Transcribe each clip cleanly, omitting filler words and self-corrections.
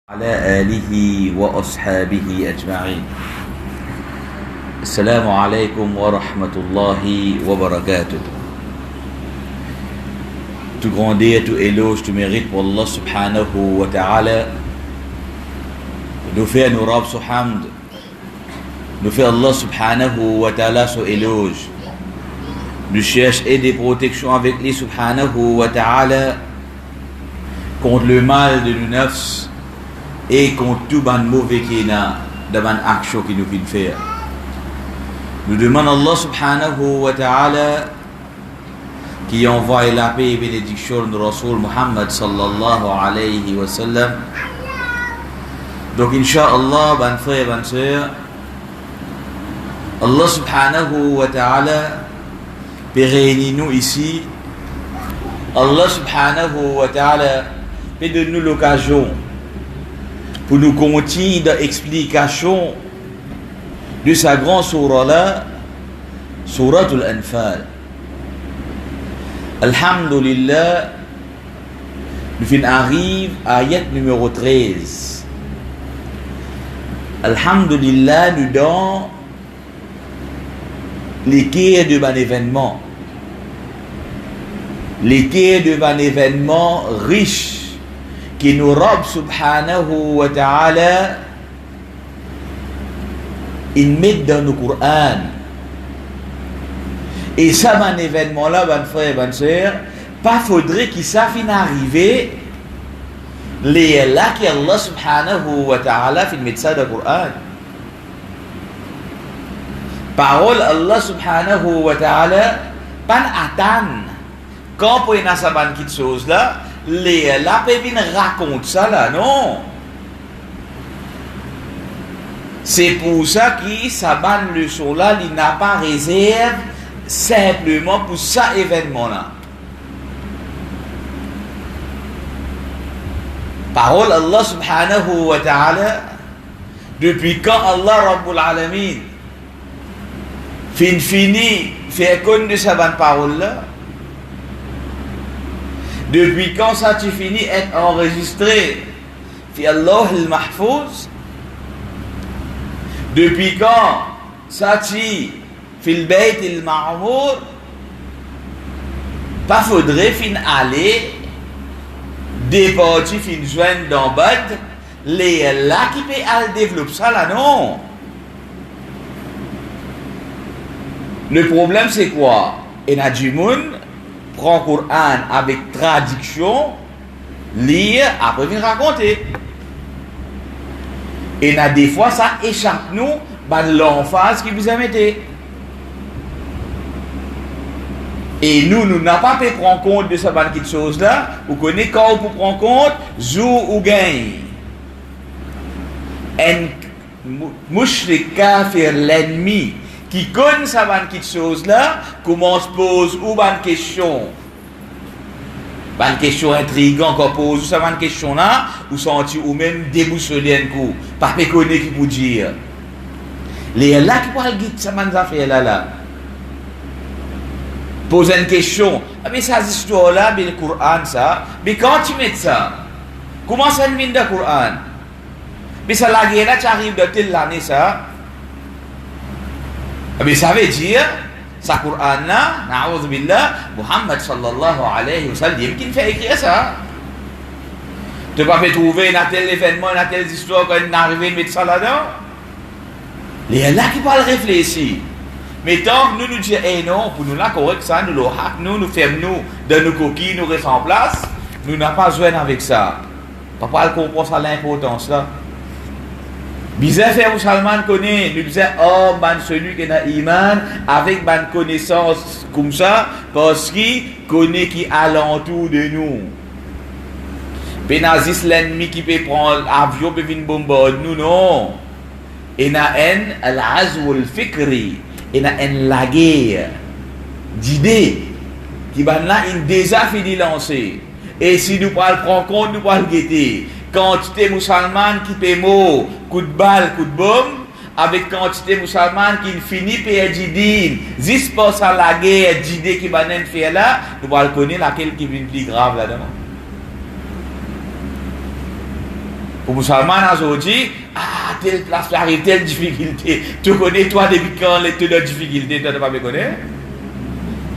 على آله وأصحابه أجمعين. السلام عليكم ورحمة الله وبركاته. Tout grandeur, tout éloge, tout mérite pour Allah subhanahu wa ta'ala. Nous fait nos rabs son hamd. Nous fait Allah subhanahu wa ta'ala son éloge. Nous cherche aide et protection avec lui subhanahu wa ta'ala contre le mal de nos nafs et contre tout ban mauvais qui est dans ban action qui nous fait faire. Nous demandons Allah subhanahu wa ta'ala qui envoie la paix et bénédiction de Rasul Muhammad sallallahu alayhi wa sallam. Donc incha'Allah, ban frère, ban sœur, Allah subhanahu wa ta'ala peut réunir nous ici. Allah subhanahu wa ta'ala peut donner nous l'occasion pour nous continuer dans l'explication de sa grande surah-là, Suratul Anfal. Alhamdulillah, nous arrivons à ayat numéro 13. Alhamdulillah, nous dans l'équerre de un événement. L'équerre de un événement riche qui nous Rabb subhanahu wa ta'ala il met dans le Coran. Et ça, un événement là, ben frère, ben sœur, pas faudrait qu'il ça finisse arriver les là qui Allah subhanahu wa ta'ala fait mettre ça dans le Coran. Parole Allah subhanahu wa ta'ala pas attendre quand pour une asaban qui chose là les là peut venir raconter ça là, non. C'est pour ça que sa bonne leçon là il n'a pas réserve simplement pour ça événement là. Parole Allah subhanahu wa ta'ala, depuis quand Allah Rabbul Alamin fini fait connaître de sa bonne parole là, depuis quand ça tu finis être enregistré fi Allah al-Mahfouz, depuis quand ça tu fi le Bayt al-Ma'mour, pas faudrait fin aller des parties fin joindre dans bas les là qui peut aller développer ça là, non. Le problème c'est quoi? Et na du monde prend le Coran avec traduction, lire, après venir raconter. Et na des fois ça échappe nous l'emphase qui vous a mettez. Et nous n'avons pas pu prendre compte de cette chose là. Vous connaissez quand vous prenez compte, jour ou gain. Un mushrik kafir, l'ennemi qui connaît cette chose là, commence pose ou une question. Une question intrigante qu'on pose, ou une question là, ou senti ou même déboussoler un coup, pas connaître qui vous dire. Les là qui parlent de cette affaire là. Pose une question. Ah mais ça histoire là, mais le Coran ça, mais quand tu mets ça, comment ça vient dans le Coran? Mais ça la guerre là, tu arrives de telle année ça. Ah mais ça veut dire, ça Coran là, na'oudhu billah, Muhammad sallallahu alayhi wa sallam, qui fait écrire ça. Tu ne peux pas trouver un tel événement, une telle histoire quand il est arrivé de mettre ça là-dedans. Les là qui parlent réfléchir. Mais tant que nous disons, eh non, pour nous là, correct ça, nous le hack, nous fermons nous, dans nos coquilles, nous restons en place, nous n'avons pas besoin avec ça. Papa, elle comprend ça l'importance là. Bizarre faire où Salman connaît, nous disons, oh, ben celui qui a iman, avec une connaissance comme ça, parce qu'il connaît qui alentour de nous. Pénazis l'ennemi qui peut prendre l'avion, peut venir bombarder nous, non. Et na en al-azwul fikri. Et na en la guerre d'idées qui va là une déjà fini lancer. Et si nous prenons compte, nous prenons guetter quantité musulmane qui paie mot, coup de balle, coup de bombe, avec quantité musulmane qui finit par d'idées, juste pour ça la guerre d'idées qui va faire là, nous allons connaître laquelle qui est plus grave là-dedans. Pour musulman aujourd'hui, telle place arrive, telle difficulté. Tu connais toi depuis quand les de difficulté, tu ne pas me connaître?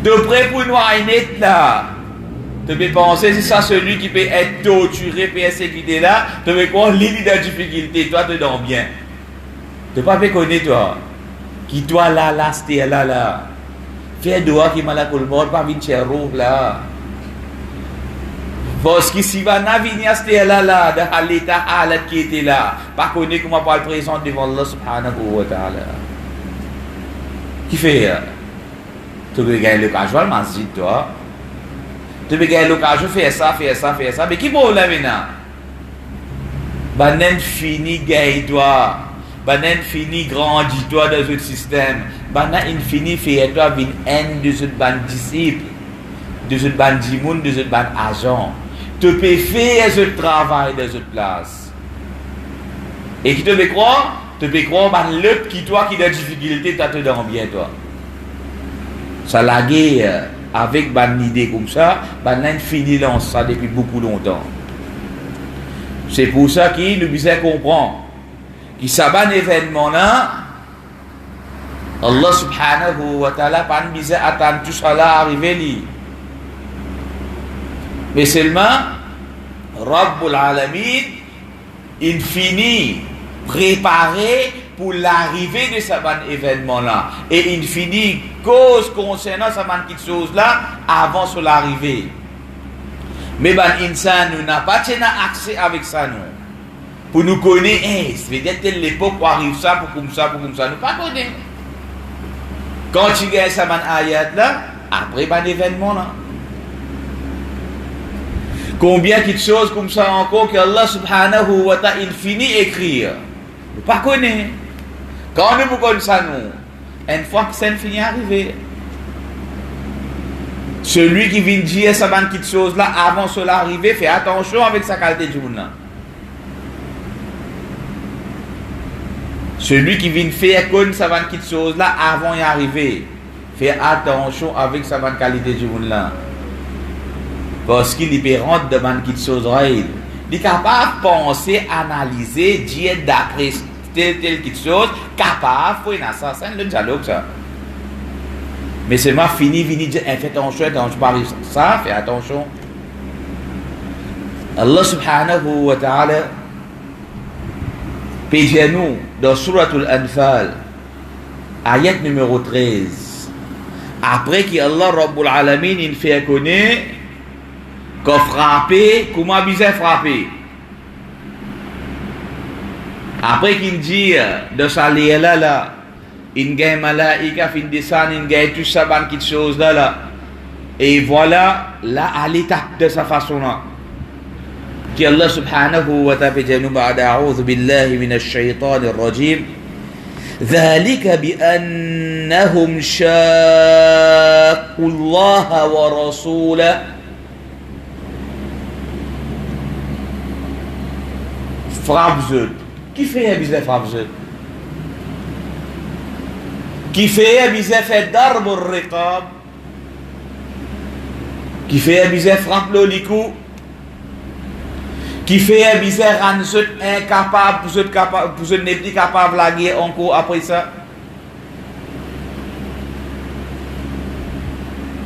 De près pour nous net là. Tu peux penser c'est ça celui qui peut être torturé, persécuté là, tu peux quoi l'île de difficulté, toi tu dors bien. Tu ne pas me connaître toi. Qui toi là, c'était là. Fais doigt qui m'a la colmore, pas vite cher là. Parce que si va venir c'était là, dans l'état halat qui était là, pas connaître comment pas le présent devant Allah subhanahu wa ta'ala. Qui fait? Tu veux gagner l'occasion, le masjid toi. Tu veux gagner l'occasion, faire ça. Mais qui peut la venir? Banen fini gagner toi. Banen fini grandit toi dans ce système. Banen fini faire toi une haine de ce ban disciple, de ce ban dimoun, de ce ban agent. Tu peux faire ce travail dans cette place. Et qui te fait croire? Tu peux croire ban l'autre qui toi qui a des difficultés, tu te donnes bien toi. Ça la guerre avec ban idée comme ça, banen fini dans ça depuis beaucoup longtemps. C'est pour ça qu'il nous besoin comprendre qui s'abat événement là, Allah subhanahu wa ta'ala pas besoin attendre tout ça là arriver li. Mais seulement Rabbul Alamin il finit préparé pour l'arrivée de ce événement là et il finit cause concernant cette petite chose là avant son arrivée. Mais insan nous n'a pas accès avec ça nous. Pour nous connaître, c'est peut-être telle l'époque où arrive ça, pour comme ça, nous pas connaître. Quand tu gagnes ça, ayat là, après l'événement là. Combien de choses comme ça encore que Allah subhanahu wa ta'ala il finit écrire. Nous pas connaître. Quand nous connaissons ça nous, une fois que ça finit arriver. Celui qui vient dire ça petite chose là avant cela arriver, fait attention avec sa qualité de journée. Celui qui vient faire comme ça petite chose là avant y arriver, fait attention avec sa qualité de journée là. Parce qu'il peut rentrer devant une petite chose réelle. Il est capable de penser, analyser, dire d'après telle petite chose, capable de faire ça, c'est le dialogue ça. Mais c'est moi fini, dire, fais attention, ça, fais attention. Allah subhanahu wa ta'ala, pédiez-nous dans Suratul Anfal, ayat numéro 13. Après qu'Allah Rabbul Alamin, il fait connaître qu'on frappé, comment bien frapper. Après qu'il dit, dans sa là, il y a un malaïka, il descend, il y a tout ça, quelque chose là. Et voilà, là, à l'étape de sa façon-là. Allah subhanahu wa ta'ala بعد أعوذ بالله من الشيطان الرجيم ذلك بأنهم شاقوا الله ورسوله frappe. Qui fait un business frappe? Qui fait un business fait darb al-riqab? Qui fait un business frappe le licou? Qui fait un business rendre incapable pour ce n'est plus capable de la guerre encore après ça?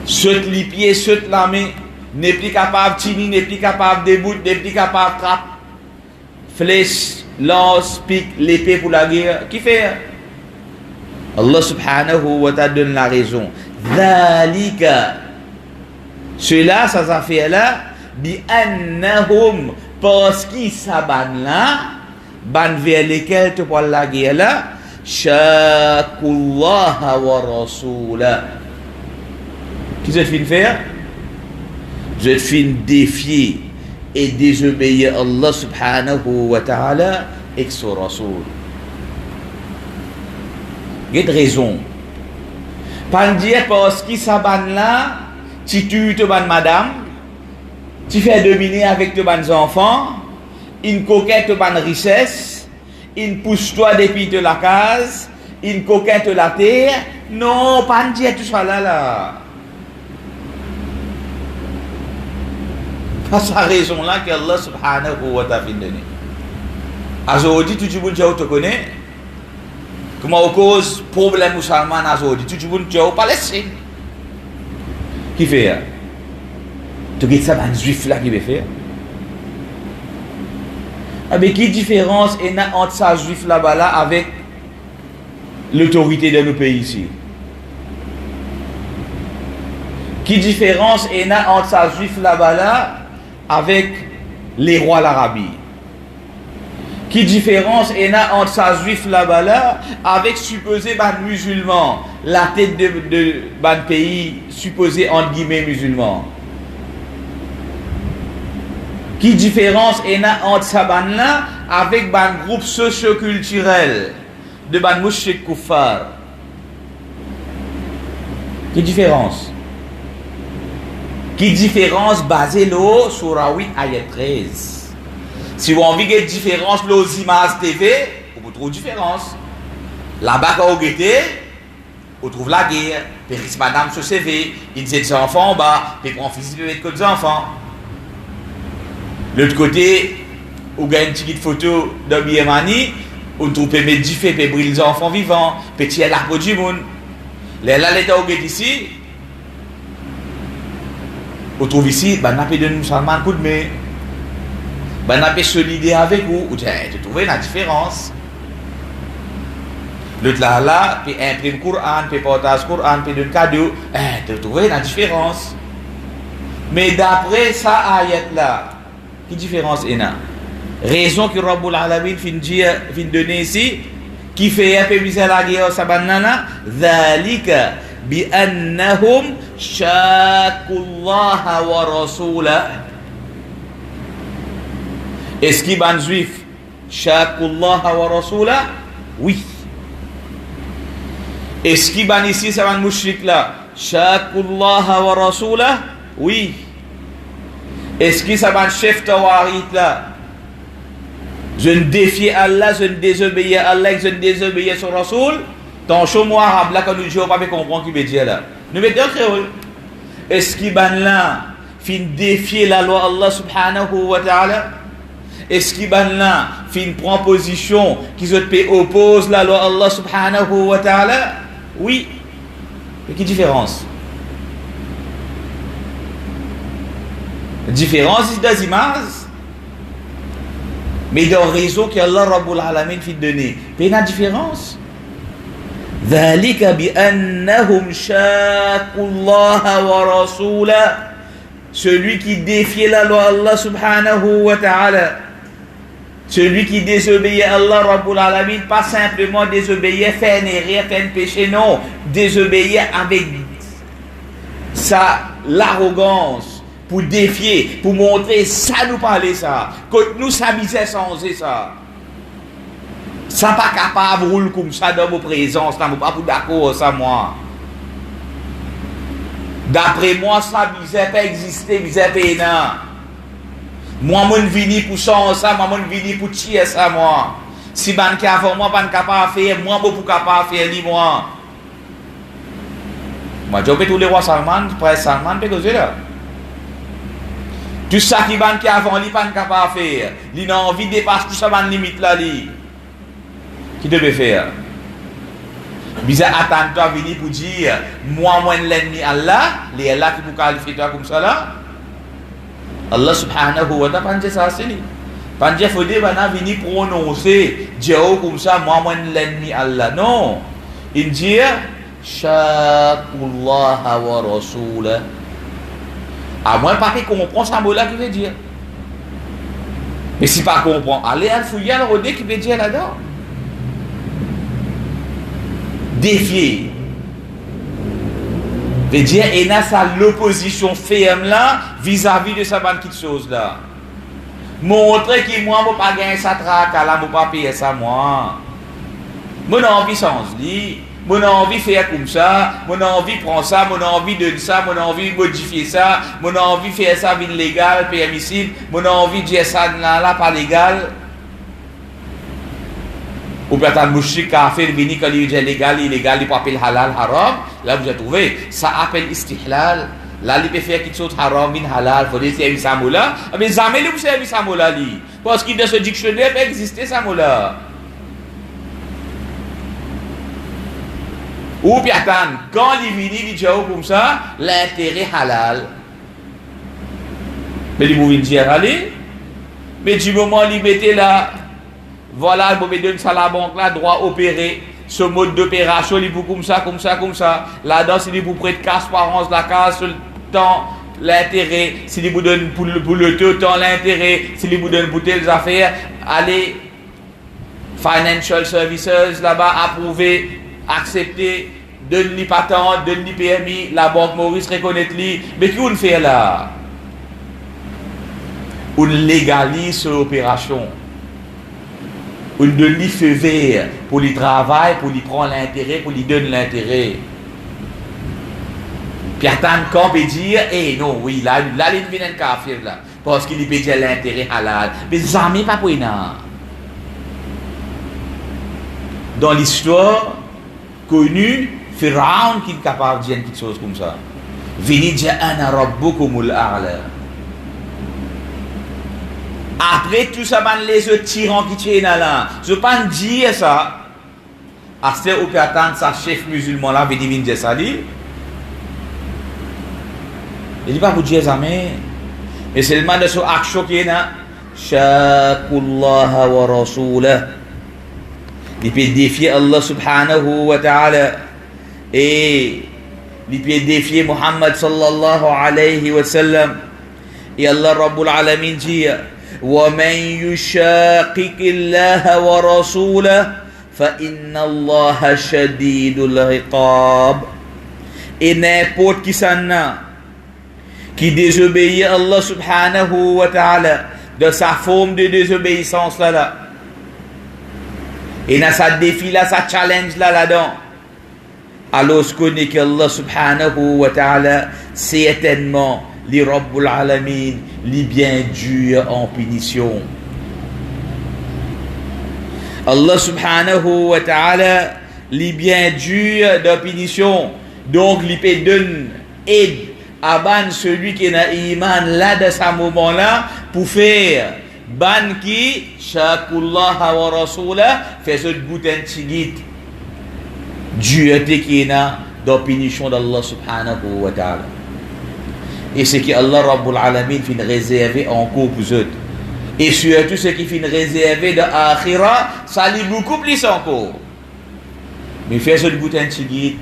Ceux les pieds, ceux la main, n'est plus capable de tirer, n'est plus capable de débouter, n'est plus capable de trapper. Flèche, lance, pique, l'épée pour la guerre. Qui fait? Allah subhanahu wa ta'ala donne la raison. Dhalika. Cela, ça fait là, bi annahum, parce qu'ils s'abannent là, ban vers lesquels tu parles la guerre là, shakullaha wa rasula. Qui se fin faire? Je fin défier et désobéir Allah subhanahu wa ta'ala et son rasoul. Il y a une raison. Pas dire parce qu'ils s'abannent là, tu tues ta bonne madame, tu fais dominer avec tes bonnes enfants, une coquette de bonne richesse, une pousse-toi depuis de la case, une coquette de la terre. Non, pas dire tout ça là. Pas sa raison là que Allah subhanahu wa ta'ala donné. Aujourd'hui, tout le monde te connaît. Comment cause problème musulman aujourd'hui, tout le monde te au Palestine. Qui fait? Tu regardes ça, un juif là qui veut faire. Avec quelle différence est entre ça juif là-bas là avec l'autorité de nos pays ici? Quelle différence est entre ça juif là-bas là avec les rois l'Arabie? Quelle différence est entre ça juif là-bas là avec supposé ban musulman, la tête de ban pays supposé entre guillemets musulman? Quelle différence est entre ça ban là avec ban groupe socio-culturel de ban mouchrik koufar? Quelle différence? Quelle différence basée là sur 8 ayat 13? Si vous avez envie de différence aux images TV, vous trouvez une différence. Là-bas, quand vous guettez, vous trouvez la guerre. Puis madame sur CV, il dit des enfants en bas, puis prend physique avec des enfants. L'autre côté, vous avez une petite photo de Biemani, vous trouvez des diffés, puis briller les enfants vivants, puis tirer l'arbre du monde. Là, l'état où vous êtes ici, vous trouvez ici, ben, n'a pas de musulman coup de main. Ben, on a fait solidaire avec vous. Tu trouves la différence. L'autre là, puis imprime Coran, puis partage Coran, puis donne cadeau. Tu trouves la différence. Mais d'après ça, ayat là, quelle différence est là? Raison que Rabbul Alamin fin donner ici, qui fait un peu misère la guerre, ça banana, Dhalika bi annahum shakullaha wa rasula. Est-ce qu'il y a un juif shakullah wa rasula? Oui. Est-ce qu'il y a ici un mushrik là shakullah wa rasula? Oui. Est-ce qu'il y a un chef tawarit là? Je ne défie Allah, je ne désobéis à Allah, je ne désobéis sur Rasoul. Dans le chômage arabe là, quand nous disons pas comprendre qui veut dire là. Nous mettons créole. Est-ce qu'il y a là fin défier la loi Allah subhanahu wa ta'ala? Est-ce qu'il y a là une proposition qui oppose la loi Allah subhanahu wa ta'ala? Oui. Mais quelle différence? La différence, c'est des images. Mais dans le réseau qu'Allah Rabbul Alamin fait donner, il y a une différence. ذلك بأنهم شاقوا الله ورسوله. Celui qui défie la loi Allah subhanahu wa ta'ala. Celui qui désobéit à Allah Rabbul Alamin, pas simplement désobéir, faire rien, faire un péché, non. Désobéir avec l'arrogance, pour défier, pour montrer ça nous parler ça. Que nous s'amuser sans ça. Ça pas capable de rouler comme ça dans vos présences, là, pas pour d'accord ça moi. D'après moi, ça misère pas exister, misère pénant. Moi, je vini pour ça, moi, je vini pour tirer ça, moi. Si ban qui avant moi, pas capable de faire, moi, je suis capable de faire, moi. Moi, je peux tous les rois Salman, prince Salman, peut causer là. Tout ça qui ban qui avant, il pas capable de faire. Il a envie de dépasser tout ça, ban limite là, li. Qui devait faire? Bizarre attendre toi venir pour dire moi l'ennemi Allah, les Allah qui vous qualifie toi comme ça là. Allah subhanahu wa ta'ala pas ça c'est lui. Pas dire faut dire venir prononcer Dieu comme ça moi l'ennemi Allah. Non. Il dit shaqullah wa rasula. À moins pas qu'il comprend ça mot là qui veut dire. Mais si pas comprend, allez à fouiller le redé qui veut dire là-dedans. Défier. Veut dire, il y a ça l'opposition ferme là vis-à-vis de sa petite chose là. Montrer que moi, je ne peux pas gagner ça traque, là, je ne peux pas payer ça moi. Je n'ai envie sans lui. Je n'ai envie de faire comme ça. Je n'ai envie de prendre ça. Je n'ai envie de ça. Je n'ai envie de modifier ça. Je n'ai envie de faire ça illégal, permissible. Je n'ai envie de dire ça là, pas légal. Ou peut-être un mouchik qui a fait le béni quand il est légal, illégal, il peut appeler halal, haram. Là, vous avez trouvé, ça appelle istihlal. Là, il peut faire quelque chose haram, min halal, il faut dire c'est un samoula. Mais jamais il peut faire un samoula. Parce que dans ce dictionnaire existait ça mot-là. Ou bien quand il vient, il dit comme ça, l'intérêt halal. Mais il vous dire allez. Mais du moment où il mettait là, voilà, il me donne ça à la banque là, droit opérer. Ce mode d'opération, il vous comme ça, comme ça, comme ça. Là-dedans, c'est vous prête casse par an, la casse, le temps, l'intérêt. Si vous donne pour le temps, l'intérêt. Si vous donne pour telles affaires, allez, financial services, là-bas, approuvé, accepté, donne-lui patente, donne-lui permis, la banque Maurice reconnaît-lui. Mais qu'est-ce qu'on fait là? On légalise l'opération. On donne lui feu vert pour lui travailler, pour lui prendre l'intérêt, pour lui donner l'intérêt. Puis attendre qu'on peut dire, eh non, oui, là, il vient un kafir là, parce qu'il peut dire l'intérêt halal. Mais jamais pas pour une. Dans l'histoire connue, Pharaon qui est capable de dire quelque chose comme ça. Vini dire ana rabbukumul a'la. Après tout ça, les autres tyrans qui tiennent là, je ne peux pas dire ça. À ce où peut attendre sa chef musulman là, il dire ça. Il dit pas pour dire ça, mais seulement de ce action qui est là. Shakullah wa rasulah. Il peut défier Allah subhanahu wa ta'ala. Et il peut défier Muhammad sallallahu alayhi wa sallam. Et Allah Rabbul Alamin dit وَمَنْ يُشَاقِقِ اللَّهَ وَرَسُولَهُ فَإِنَّ اللَّهَ شَدِيدُ الْعِقَابِ. Et n'importe qui s'en a qui désobéit à Allah subhanahu wa ta'ala de sa forme de désobéissance là et dans sa défi là, sa challenge là-dedans, alors je connais qu'Allah subhanahu wa ta'ala certainement li Rabbul Alamin, li bien dur en punition. Allah subhanahu wa ta'ala, li bien dur de punition. Donc, li peut donner aide à ban celui qui n'a iman là de ce moment-là pour faire ban qui, shakullah wa rasulah, fait ce goût un tigit. Dureté qui n'a de punition d'Allah subhanahu wa ta'ala. Et ce que Allah Rabbul Alamin fin réservé encore pour eux. Et surtout ce qui fin réservé de Akhira, ça lit beaucoup plus encore. Mais fait ce goût un tigit.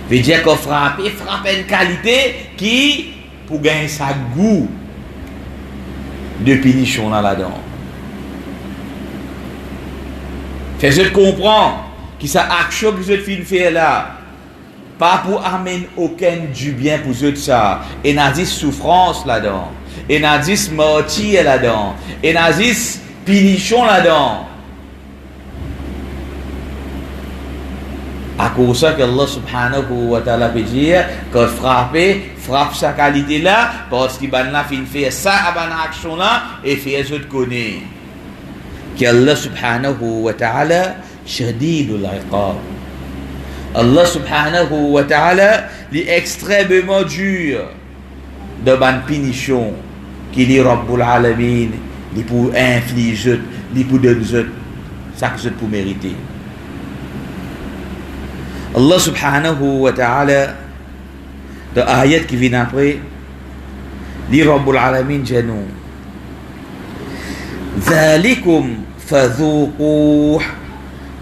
Veut dire qu'on frappe une qualité qui, pour gagner sa goût de punition là-dedans. Fait je comprends que ça action que je fin faire là. Pas pour amener aucun du bien pour eux de ça. Et n'a dit souffrance là-dedans. Et n'a dit martyr là-dedans. Et n'a dit punition là-dedans. À cause ça que Allah subhanahu wa ta'ala peut dire que frappe sa qualité là, parce qu'il va faire ça à ban action là, et fait ce qu'on connaît. qu'Allah subhanahu wa ta'ala shadidul iqab. Allah subhanahu wa ta'ala est extrêmement dur de ban punition qu'il est Rabbul Alamin, il pour infliger, il pour donner ça que c'est pour mériter. Allah subhanahu wa ta'ala de ayat qui vient après, li Rabbul Alamin janou ذلكم فذوقوه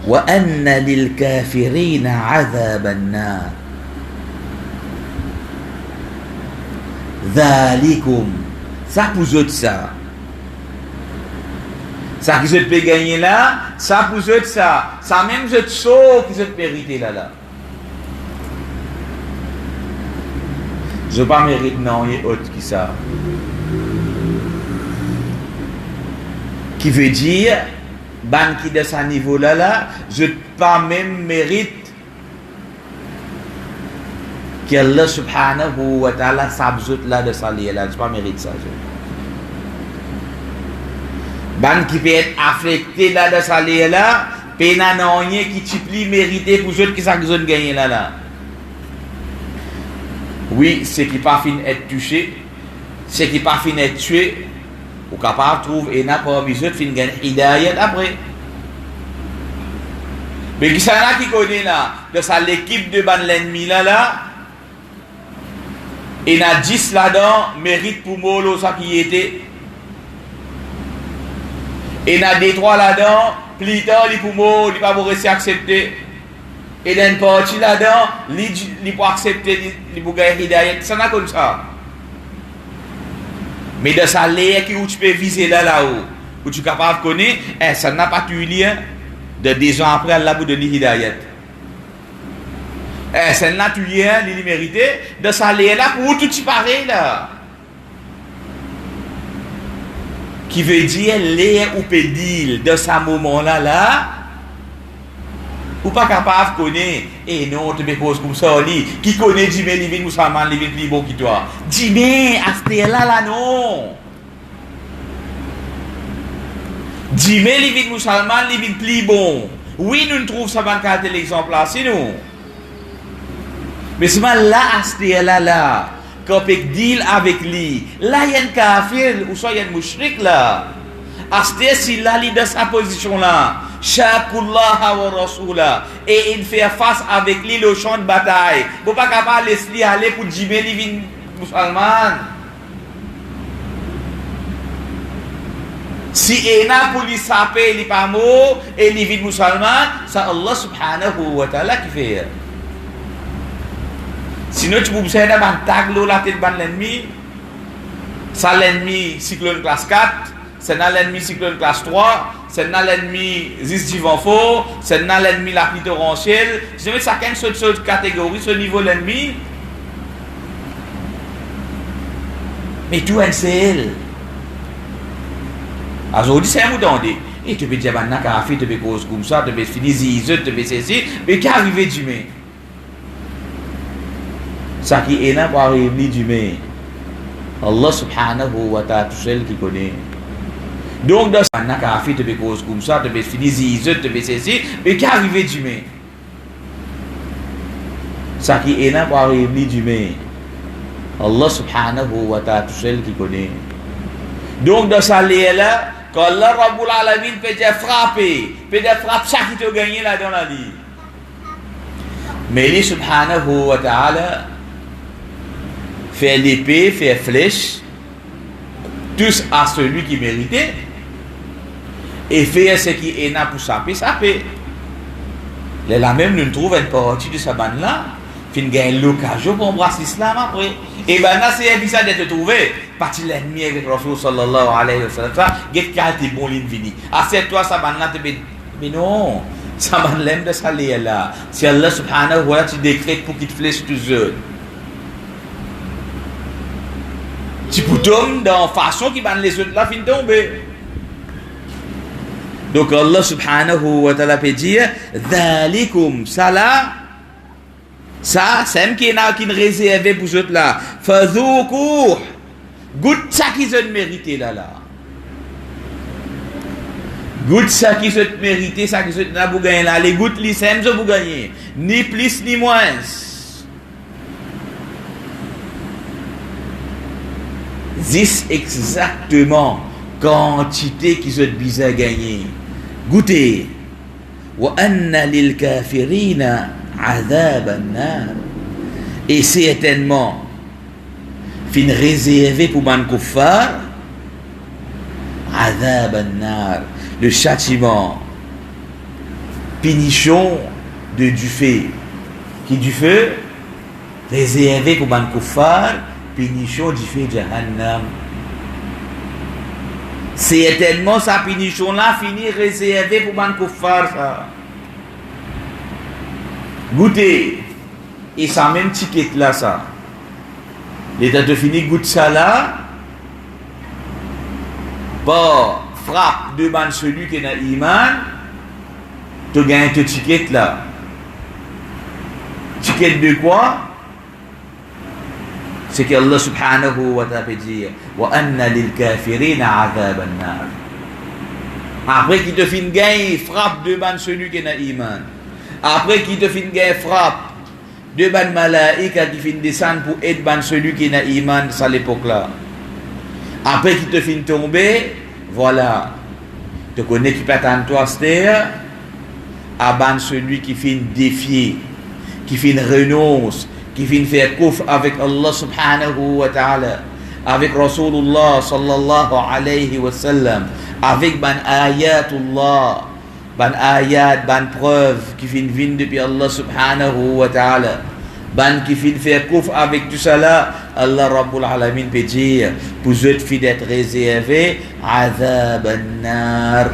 وأن للكافرين عذاب النار. ذلكم ça pour eux ça qui se peut gagner là, ça pour eux ça même je sauve qui se mériter là. Je pas mérite non et autre qui ça. Qui veut dire, ban qui de ce niveau-là, je pas même mérite qu'Allah subhanahu wa ta'ala s'absoute là de ça là, je pas mérite ça. Ban qui peut être affecté là de ça là, pena non rien qui t'y mérité pour ceux qui ça zone gagner là. Oui, c'est qui pas fin être touché, c'est qui pas fin être tué. ou capable de trouver, et n'a pas besoin de faire une hidayat après. Mais qui ça qui connaît là, de ça l'équipe de ban l'ennemi là, et n'a 10 là-dedans, mérite pour Molo ça qui était. Et n'a des 3 là-dedans, plus tard, il pour Molo, il pas pour rester accepté. Et dans une partie là-dedans, il pour accepter, il pour gagner hidayat, ça n'a comme ça. Mais de ça l'air qui où tu peux viser là-haut, où tu es capable de connaître, ça n'a pas de lien de 10 ans après là pour donner hidayat. C'est là tu y es, il mérite de s'aller là pour tout y pareil là. Qui veut dire l'air ou peut dire de ce moment là, ou pas capable de connaître, et non, tu me poses comme ça, qui connaît Jimé, il vient musulman, il vient plus bon que toi. Jimé, à ce là non. Jimé, il vient musulman, il vient plus bon. Oui, nous trouvons ça dans l'exemple là, c'est nous. Mais seulement là, à ce là, quand on peut deal avec lui, là, il y a un kafir, ou soit il y a un mouchrik là. À ce si là, il est dans sa position là, Shakullah wa Rasula, et il fait face avec lui le champ de bataille. Vous pas capable de laisser aller pour Jimé, il vient musulman. Si il a pour lui saper, il n'est pas mort, et il vient musulman, c'est Allah subhanahu wa ta'ala qui fait. Sinon, tu peux observer dans taglo la tête de l'ennemi. Ça l'ennemi cyclone classe 4, c'est dans l'ennemi cyclone classe 3, c'est dans l'ennemi Zisdivanfo, c'est dans l'ennemi la pluie torrentielle. Je mets chacun cette catégorie, ce niveau l'ennemi. Mais tout est seul. Aujourd'hui, c'est un mouton. Et tu peux dire, tu peux cause comme ça, tu peux finir zizut, tu peux ceci, mais qu'est arrivé du mai? Ça qui est là pour arriver du mai. Allah subhanahu wa ta'ala, tout seul qui connaît. Donc, dans ce cas, tu peux cause comme ça, tu peux finir zizut, tu peux ceci, mais qu'est arrivé du mai? Ça qui est là pour arriver du mai. Allah subhanahu wa ta'ala, tout seul qui connaît. Donc, dans ce là, quand Allah Rabbul Alamin peut te frapper, peut te frapper, ça qui te gagne là dans la vie. Mais lui subhanahu wa ta'ala, fait l'épée, fait flèche, tous à celui qui méritait, et fait ce qui est là pour saper, saper. Là même, nous trouvons une partie de sa bande là, qui gagne l'occasion pour embrasser l'islam après. Et bien là, c'est bizarre d'être trouvé. Parti l'ennemi avec Rasul sallallahu alayhi wa sallam. Ça, qu'est-ce qui a été bon l'infini. Assieds-toi, sa bande là, mais non, sa bande l'aime de ça là. Si Allah subhanahu wa ta'ala, tu décrètes pour qu'il te flèche tout seul. Tu peux tomber dans la façon qui va les autres là, fin tomber. Donc Allah subhanahu wa ta'ala peut dire, Dhalikum, ça là, ça, c'est un qui est réservé pour eux là. Fadhoukou, goûte ça qu'ils ont mérité là. Goûte ça qu'ils ont mérité, ça qu'ils ont pour gagner là. Les gouttes, les sèmes pour gagner. Ni plus ni moins. C'est exactement quantité qu'ils ont besoin de gagner. Goûtez. Wa anna lil kafirina azab an-nar. Et certainement fin réservé pour man kuffar azab an-nar, le châtiment, punition du feu. Qui du feu réservé pour man kuffar, punition du feu Jahannam. Certainement sa punition là finit réservée pour man kuffar ça. Goûtez, et ça même ticket là ça. L'état de fini goûte ça là, par frappe de man celui qui est dans l'iman, tu gagnes ton ticket là. Ticket de quoi? C'est que Allah subhanahu wa ta'ala peut dire wa anna lil kafirina azab an-nar. Après qu'il te fin gagner frappe de man celui qui est dans l'iman. Après qu'il te fin gagner frappe de ban malaïka qui fin descendre pour aider ban celui qui est dans l'iman à l'époque là. Après qu'il te finit tomber, voilà. Tu connais qui peut attendre toi, c'est-à-dire, aban celui qui finit défier, qui finit renonce, qui finit faire kufr avec Allah subhanahu wa ta'ala, avec Rasulullah sallallahu alayhi wa sallam, avec ban ayatullah, ban ayat, ban preuve qui finit venir depuis Allah subhanahu wa ta'ala. Ban qui finit faire kufr avec tout cela, Allah Rabbul Alamin peut dire, vous êtes fit d'être réservé, azab an-nar.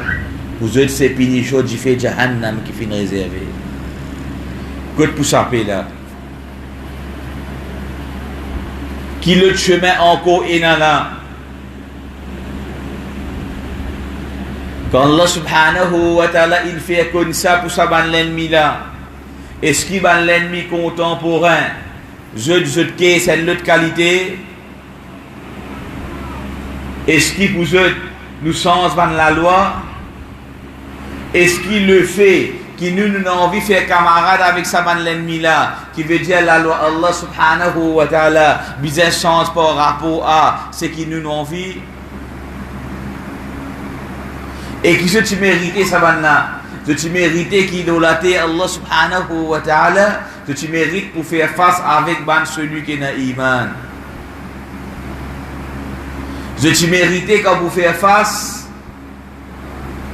Vous êtes ces punitions du fait Jahannam qui finit réservé. Côte pour saper là. Qui le chemin encore est là. Quand Allah subhanahu wa ta'ala il fait comme ça pour ça ban l'ennemi là. Est-ce qu'il ban l'ennemi contemporain? Je qui c'est l'autre qualité. Est-ce qu'il vous nous sens ban la loi? Est-ce qu'il le fait qui nous avons envie de faire camarade avec ça ban l'ennemi là, qui veut dire la loi Allah subhanahu wa ta'ala, bizarre sens par rapport à ce qui nous avons envie? Et qui se mérite ça ban là? Tu mérites qui idolâtre Allah subhanahu wa ta'ala, tu mérites pour faire face avec ban celui qui n'a iman. Tu mérites quand vous faire face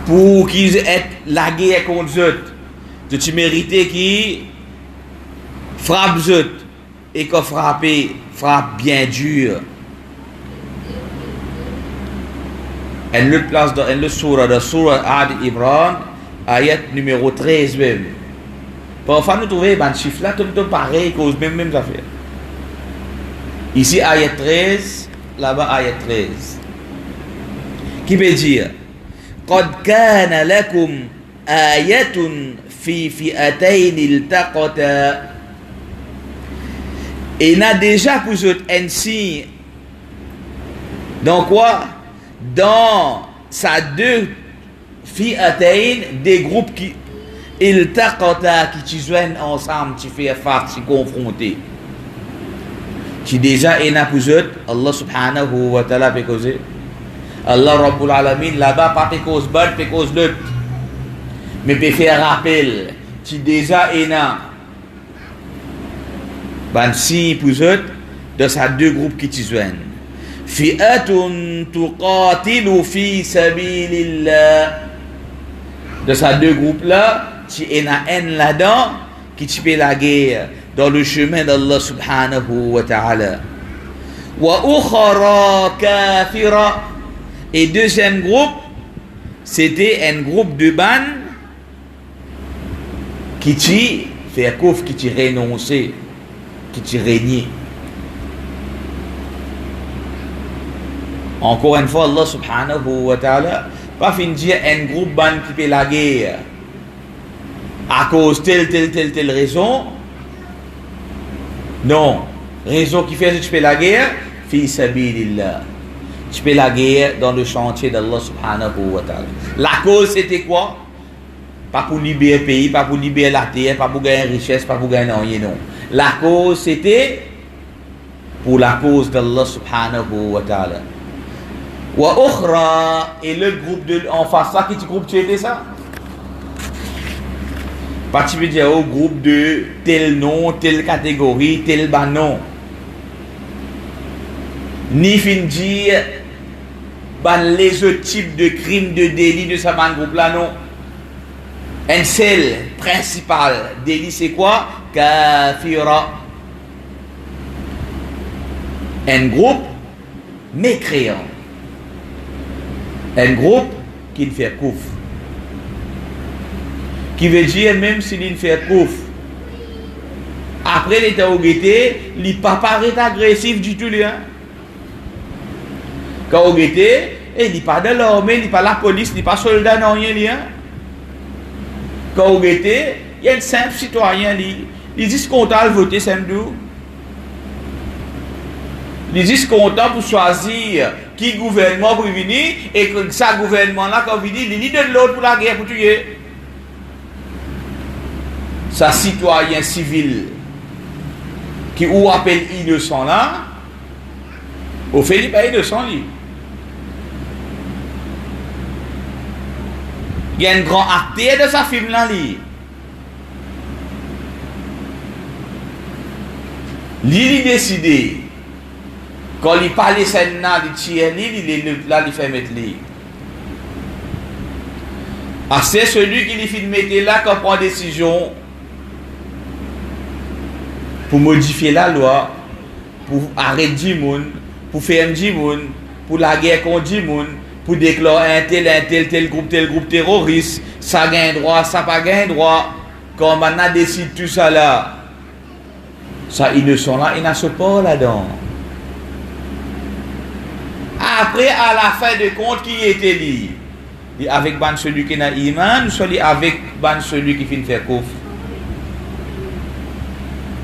pour qu'ils aient la guerre contre eux. Tu mérites qui frappe eux et qu'on frappe bien dur. Elle le place dans le surah Ad Imran, ayat numéro 13 même. Parfois nous trouvons un chiffre là, tout pareil, cause même affaire. Ici ayat 13, là-bas ayat 13. Qui veut dire قد كان لكم آية في فئتين التقتا. Et n'a déjà pour vous ainsi. Dans quoi? Dans sa deux fi'atayn, des groupes qui iltaqata, qui se joignent ensemble, qui font face, qui confrontent. Qui déjà est là pour vous, Allah subhanahu wa ta'ala peut causer. Allah Rabbul Alamin là-bas pas peut cause bonne, peut cause l'autre. Mais peut faire rappel, qui déjà est là. Ben si pour vous, dans ces deux groupes qui se joignent. Fi'atun tuqatilu fi sabilillah. De ces deux groupes-là, qui est là-dedans, qui fait la guerre dans le chemin d'Allah subhanahu wa ta'ala. Wa ukhara kafira. Et deuxième groupe, c'était un groupe de ban qui t'y fait couf, qui t'y renoncé, qui t'y régné. Encore une fois, Allah subhanahu wa ta'ala pas fin dire un groupe ban qui fait la guerre à cause telle raison. Non, raison qui fait que tu fais la guerre, fi sabilillah. Tu fais la guerre dans le chantier d'Allah subhanahu wa ta'ala. La cause c'était quoi? Pas pour libérer le pays, pas pour libérer la terre, pas pour gagner richesse, pas pour gagner rien, non. La cause c'était pour la cause d'Allah subhanahu wa ta'ala. Wa ukhra, et le groupe de en face ça, qui groupe tu étais ça? Pas tu veux dire au groupe de tel nom, telle catégorie, tel ban non. Ni fin dire ban les autres types de crimes, de délits de ce groupe là, non. Un seul principal délit c'est quoi? Kafira. Un groupe mécréant. Un groupe qui ne fait couf. Qui veut dire même s'il ne fait couf. Après l'interrogaté, il n'est pas paraît agressif du tout. Hein? Quand on était, il n'est pas de l'armée, il n'est pas la police, il n'est pas soldat, non rien. Quand on était, il y a un simple citoyen, il dit content de voter samedi. Il dit content pour choisir qui gouvernement pour venir et que ça gouvernement là quand il dit il dit de l'autre pour la guerre pour tuer. Ça citoyen civil qui ou appelle innocent là, au fait il pas innocent lui. Il y a un grand acteur de sa film là. Il décide, quand il parle de scène là, il tire, il fait mettre lui. Ah, c'est celui qui lui fait mettre là qui prend décision pour modifier la loi, pour arrêter du monde, pour faire du monde, pour la guerre contre du monde, pour déclarer tel groupe terroriste, ça gagne droit, ça pas gagne droit. Quand on décide tout ça là, ça, ils ne sont là, ils n'ont pas là-dedans. Après, à la fin de compte, qui était dit? Avec celui qui n'a iman, soit avec celui qui fait faire kouf.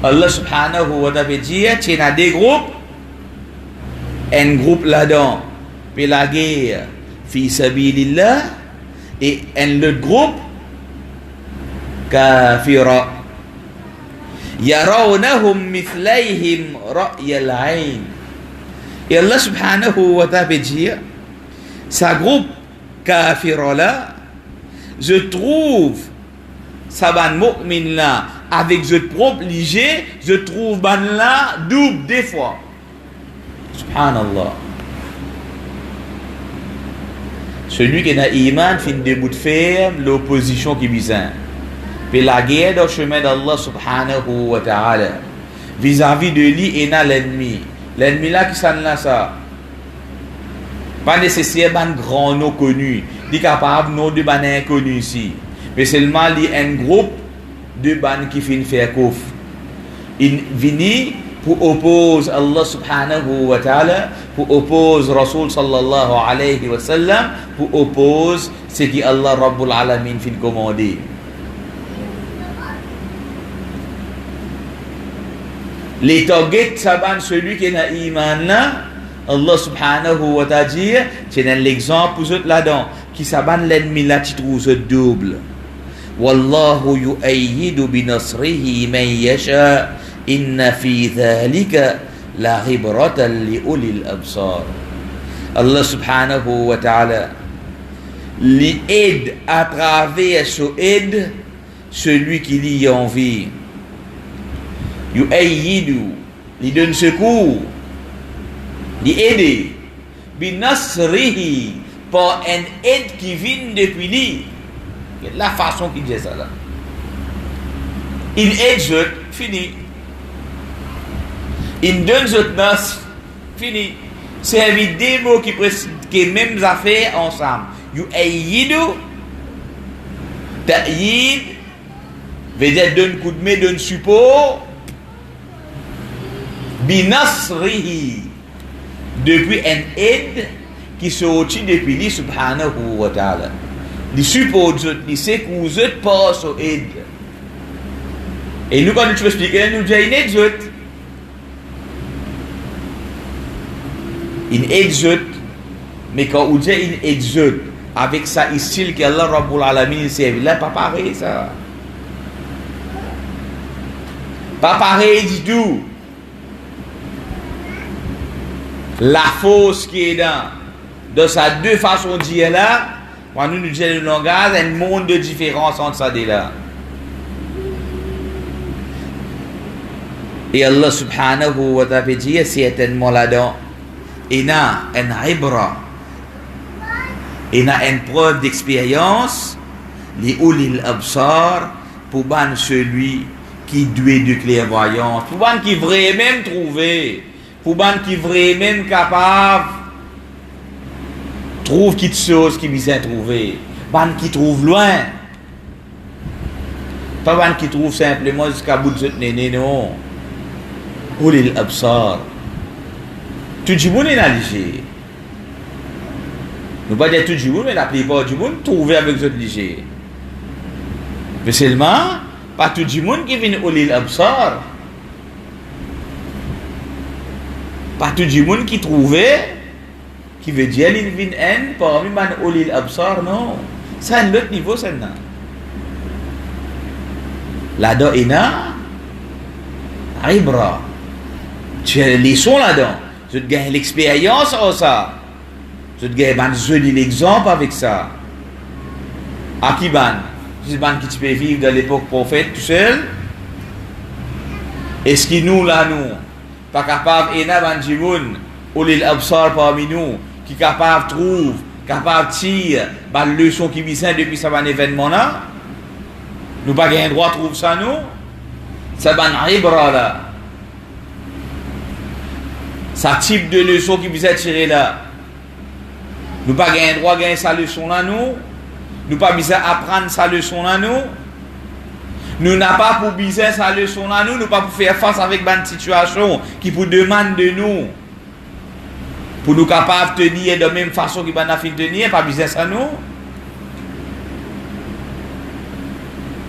Allah subhanahu wa ta'ala dit, il y a des groupes, un groupe là-dedans, puis la guerre, fi sabilillah, et un autre groupe, kafira. Yarawnahum mithlayhim ra'yal ayn. Et Allah subhanahu wa ta'ala dit, sa groupe kafira là, je trouve sa ban mu'min là, avec je propre léger, je trouve ban là double des fois. Subhanallah. Celui qui n'a iman fin debout de ferme l'opposition qui bizarre. Puis la guerre dans le chemin d'Allah subhanahu wa ta'ala vis-à-vis de lui et l'ennemi. L'ennemi là qui s'en là ça. Pas nécessairement un grand nom connu. Il est capable non de ban inconnu ici. Mais seulement il y a un groupe de ban qui finit faire kouf. Il vient pour opposer Allah subhanahu wa ta'ala, pour opposer Rasul sallallahu alayhi wa sallam, pour opposer ce qui Allah Rabbul Alamin fin commandé. Les targets saban celui qui n'a iman là, Allah subhanahu wa ta'ala dit, c'est un exemple pour eux là-dedans, qui saban l'ennemi là, tu trouves double. Wallahu yu'ayyidu binasrihi man yasha, inna fi dhalika la ibratan li ulil absar. Allah subhanahu wa ta'ala lui aide à travers ce aide celui qui lui a envie. Yu'ayyidu, lui donne secours, lui aide, binasrihi, par un aide qui vient depuis lui. La façon qu'il dit ça là. Il aide je, fini. Il donne je nas, fini. C'est des mots qui même affaires ensemble. Yu'ayyidu, ta'yid, veut dire donne coup de main, donne support. Binasrihi, depuis un aide qui sortit depuis lui subhanahu wa ta'ala. Il suppose, il sait que vous êtes pas sur aide. Et nous, quand nous expliquons, nous disons une aide. Une aide, mais quand vous dites une aide, avec ça, ici, que Allah Rabbul Alamin servi, là, pas pareil ça. Pas pareil du tout. La force qui est dans sa deux façons de dire là, quand nous disons le langage, un monde de différence entre ça et là. Et Allah subhanahu wa ta'ala dit certainement là-dedans, il y a un ibra, il y a une preuve d'expérience, les ulil absar, pour ban celui qui doué de clairvoyance, pour ban qui vraiment trouver. Pour ban qui vraiment capable trouve quelque chose qui vient trouver. Ban qui trouve loin. Pas ban qui trouve simplement jusqu'à bout de cette néné, non. Ulil absar. Tout le monde est léger. Nous ne pas dire tout le monde, mais la plupart du monde trouve avec cette léger. Mais seulement, pas tout le monde qui vient ulil absar. Pas tout le monde qui trouvait, qui veut dire qu'il vient un parmi man ulil absar, non. C'est un autre niveau, ça n'a. Là-dedans, il y a ibra. Tu as les leçons là-dedans. Tu gagnes l'expérience en ça. Tu gagnes l'exemple avec ça. À qui ban? C'est ban qui peut vivre dans l'époque prophète tout seul? Est-ce que nous là nous pas capable et n'a ban jimoun ou les absar parmi nous qui capable trouve capable tire ban leçon qui bizarre depuis ça ban événement là? Nous pas gain droit trouve ça nous? Ça ban ibra là. Ça type de leçon qui bizarre tirer là. Nous pas gain droit gagner sa leçon là nous. Nous pas bizarre apprendre sa leçon là nous. Nous n'a pas pour bizarre sa leçon là nous pas pour faire face avec une situation qui pour demande de nous pour nous capables de tenir de la même façon qui ban fait tenir pas bizarre ça nous.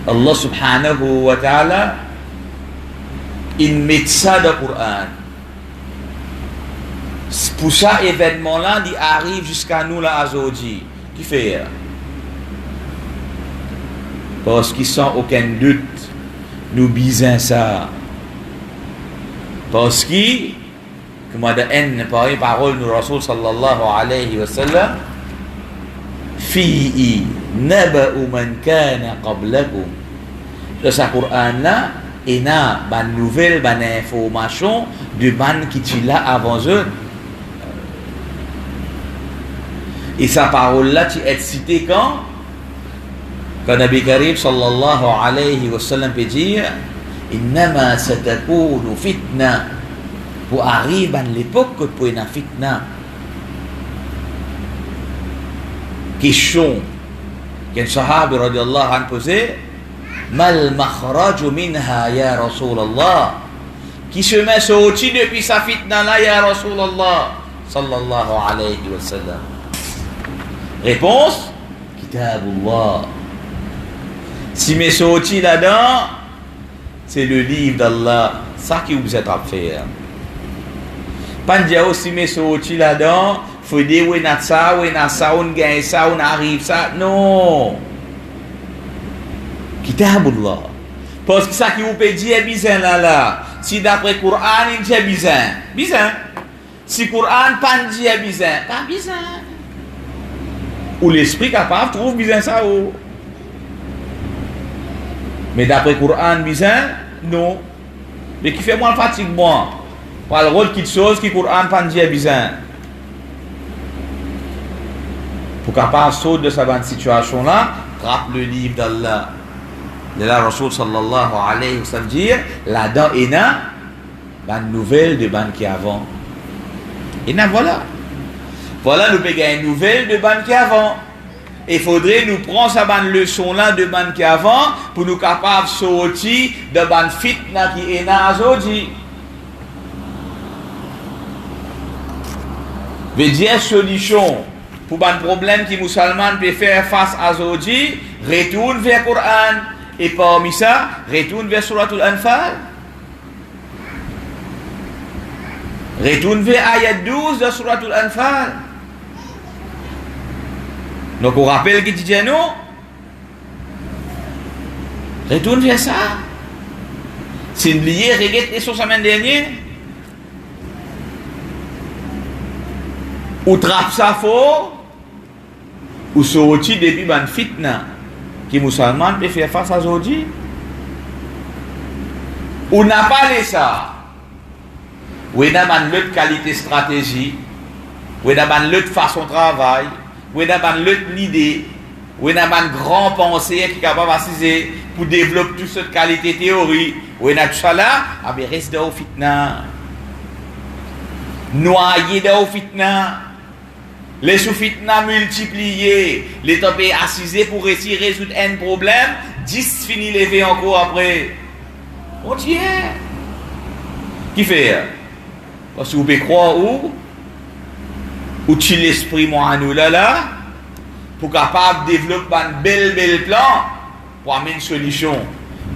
Allah subhanahu wa ta'ala il met ça dans le Coran. Pour ça événement là il arrive jusqu'à nous là aujourd'hui. Qui fait? Parce qu'ils sans aucun doute nous bisons ça. Parce que comme a dit par une parole de Rasul sallallahu alayhi wa sallam fi'i naba'u man kana qablakum. Dans ce Coran là il y a une nouvelle, une information de man qui est là avant eux. Et sa parole là tu es cité quand Nabi Karim sallallahu alayhi wa sallam peut dire innama satakunu fitna pour arriver à l'époque que pour une fitna question qu'un sahabi radiyallahu anhu posait mal makhraju minha ya Rasulallah qui chemin sorti depuis sa fitna là ya Rasulallah sallallahu alayhi wa sallam. Réponse Kitabullah. Si mes sortis là-dedans, c'est le livre d'Allah. Ça qui vous êtes à faire. Pas dire aussi mes sortis là-dedans, faut dire oui n'a ça, on gagne ça, on arrive ça. Non. Kitabullah. Parce que ça qui vous peut dire bizarre là. Si d'après Coran, il dit bizarre. Bizarre. Si Coran pas dit bizarre, pas bizarre. Ou l'esprit capable trouve bizarre ça ou. Mais d'après Coran bizarre, non. Mais qui fait moins fatigue moi. Par le rôle qui chose qui Coran pas dit bizarre. Pour capable sauter de cette situation là, trappe le livre d'Allah. De la Rasul sallallahu alayhi wa sallam dire là-dedans il y a une nouvelle de ban qui avant. Et voilà. Voilà, nous pouvons gagner une nouvelle de ban qui avant. Il faudrait nous prendre cette leçon là de ban qui avant pour nous capables de sortir de ban fitna qui est là aujourd'hui. Veut dire solution pour un problème qui musulman peut faire face à aujourd'hui, retourne vers le Coran et parmi ça, retourne vers Suratul Anfal. Retourne vers ayat 12 de Suratul Anfal. Donc on rappelle que tu dis non. Retourne vers ça. C'est lié, regarde les sur semaine dernière. Ou trappe ça fort. Ou sorti depuis ban fitna. Qui musulman peut faire face à aujourd'hui. Ou n'a pas les ça. Ou n'a pas l'autre qualité stratégie. Ou n'a pas l'autre façon de travail. Ou n'a pas l'autre idée. Ou n'a pas un grand pensée qui est capable d'assister pour développer toute cette qualité théorie. Ou n'a tout ça là. Ah ben reste dans le fitna. Noyé dans le fitna. Les sous-fitna multipliés, les temps assisés pour essayer de résoudre un problème, 10 finit lever encore après. On tient. Qui fait? Parce que vous pouvez croire où tu l'esprit moi à nous là, pour capable de développer un bel plan pour amener une solution.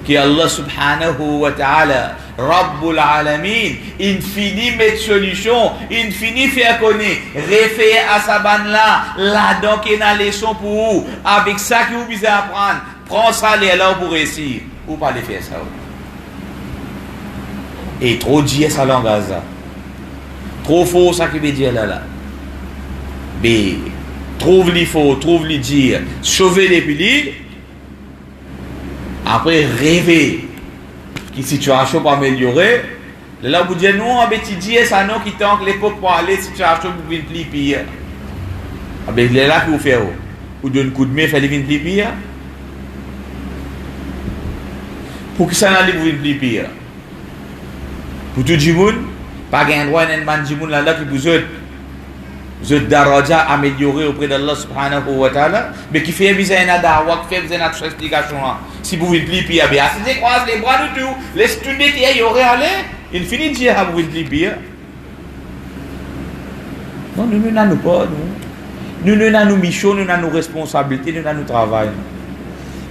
Que Allah subhanahu wa ta'ala, Rabbul Alamin, infini mettre solution, infini faire connaître, référer à sa bande là-dedans qui est une leçon pour vous, avec ça que vous besoin apprendre, prends ça là pour réussir, ou pas les faire ça. Et trop dire ça langage ça. Trop fort ça qui veut dire là. Mais trouve les faux, trouve les dire, sauver les piliers, après rêver que la situation va améliorer. Là, vous dites non, on va dire ça non qui tente l'époque pour aller, la situation pour venir plus pire. Avec les là que vous faites, vous donnez un coup de main, faites venir plus pire. Pour que ça n'aille pour venir plus pire. Pour tout le monde, pas gain droit d'un man du monde là qui vous êtes daraja amélioré auprès d'Allah subhanahu wa ta'ala, mais qui fait besoin d'un dawa, qui fait besoin d'une explication. Si vous voulez plus pire, bien, c'est croise les bras de tout, les students qui y aurait allé, il finit de dire à vous voulez plus pire. Non, nous n'avons pas, nous n'avons nos missions, nous n'avons nos responsabilités, nous n'avons nos travail.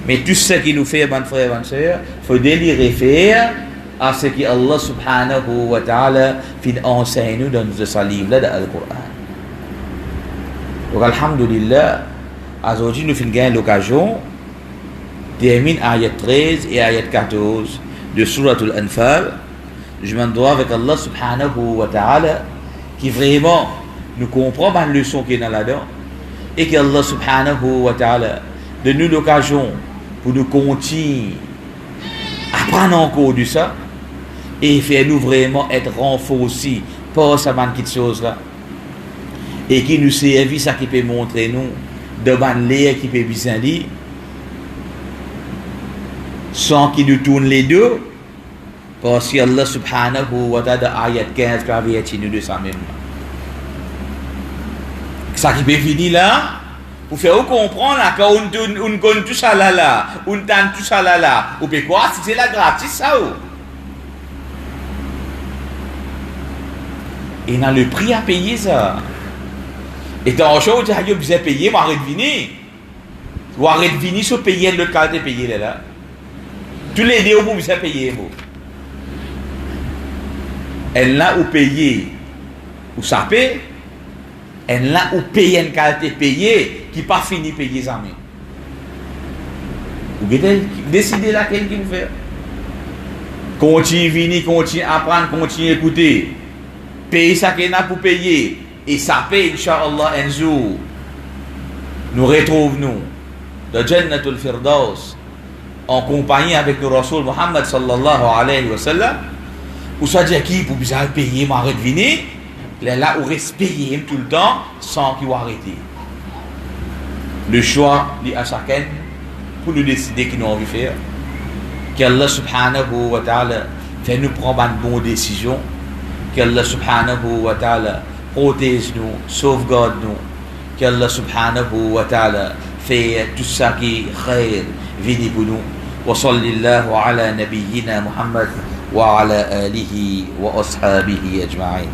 Mais tout ce qui nous fait, mes frères et mes sœurs, il faut délirer faire à ce que Allah subhanahu wa ta'ala enseigne nous dans ce livre-là de Al-Qur'an. Donc, alhamdulillah, aujourd'hui, nous finissons l'occasion de terminer ayat 13 et ayat 14 de Surat Al-Anfal. Je m'en dois avec Allah subhanahu wa ta'ala qui vraiment nous comprend la leçon qui est dans là-dedans et que Allah subhanahu wa ta'ala donne nous l'occasion pour nous continuer à apprendre encore de ça et faire nous vraiment être renforcés par cette chose-là. Et qui nous servit ça qui peut montrer nous de l'air qui peut bien dire sans qu'il nous tourne les deux parce que Allah subhanahu wa ta'ala ayat 15 qui nous de ça même ça qui peut venir là pour faire comprendre là quand on connaît tout ça là on tente tout ça là ou peut quoi si c'est là gratis ça et on a le prix à payer ça. Et dans le show, tu as besoin de payer, mais arrête de venir. Ou arrête de venir, sur payer le cas de payer là. Tous les deux, vous besoin de payer. Elle là où payer, où ça paye. Elle là où payer une qualité payée, qui pas fini de payer ça. Vous décidez laquelle qui vous fait. Continue à venir, continue à apprendre, continue à écouter. Payer ça qu'il y a pour payer. Et ça paye, Inch'Allah, un jour, nous retrouvons de Jannatul Firdaus en compagnie avec le Rasoul Muhammad sallallahu alayhi wa sallam, où ça dit qui pour bien payer, mais arrête de venir, là où reste payé tout le temps sans qu'il arrêter. Le choix est à chacun pour nous décider qu'il nous envie de faire. Qu'Allah subhanahu wa ta'ala fait nous prendre une bonne décision. Qu'Allah subhanahu wa ta'ala protège-nous, sauvegarde-nous, qu'Allah subhanahu wa ta'ala fait tout ça qui est khair, vini pour nous. Wa sallallahu ala nabiyyina Muhammad wa ala alihi wa ashabihi ajma'in.